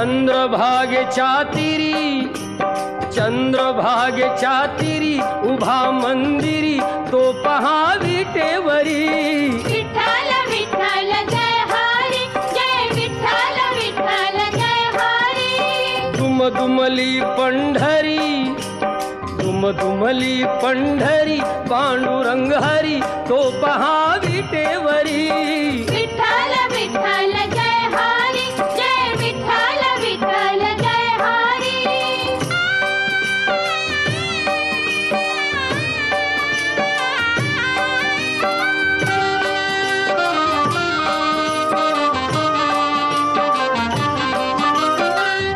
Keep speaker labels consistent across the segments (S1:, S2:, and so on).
S1: चंद्रभागेच्या तिरी उभा मंदिरी तो पहा विटेवरी।
S2: विठ्ठल विठ्ठल जय हरी, जय विठ्ठल विठ्ठल जय हरी।
S1: दुमदुमली पंढरी पांडुरंग हरी तो पहा विटेवरी।
S2: विठ्ठल विठ्ठल जय हरी, जय विठ्ठल विठ्ठल जय हरी।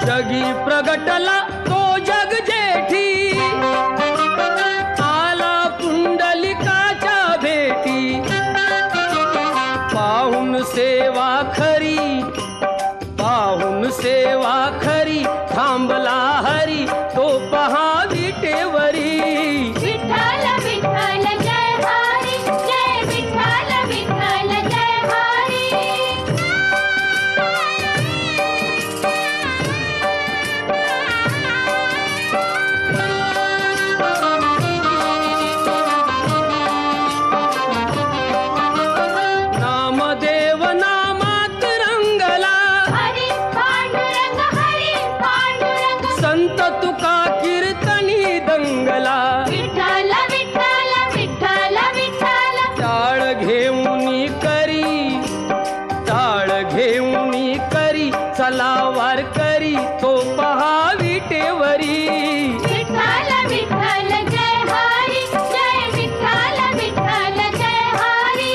S1: जगी प्रगटला तो जग जेठी, आला पुंडलिकाच्या भेटी। पाहुन सेवा खरी थांबला हरी तो पहा विटेवरी।
S2: विठ्ठल विठ्ठल जय हरी, जय विठ्ठल विठ्ठल जय हरी।
S1: नामदेव नामात रंगला,
S2: हरी पांडुरंग हरी पांडुरंग।
S1: संत तुका कीर्तनी दंगला।
S2: विठ्ठल विठ्ठल विठ्ठल विठ्ठल।
S1: टाळ घेऊनी करी चला वार करी तो पहा विटेवरी।
S2: विठ्ठल विठ्ठल जय हरी, जय विठ्ठल विठ्ठल जय हरी।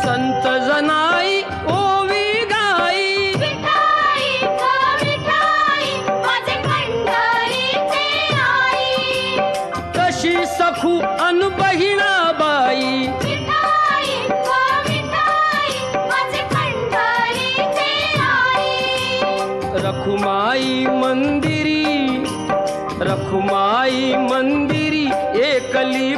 S1: संत जनाई ओवी गाई,
S2: विठाई ग विठाई माझे पंढरीचे आई।
S1: कशी सखू अन बहिणाबाई।
S2: विठाई ग विठाई माझे पंढरीचे आई।
S1: रखुमाई मंदिरी एकली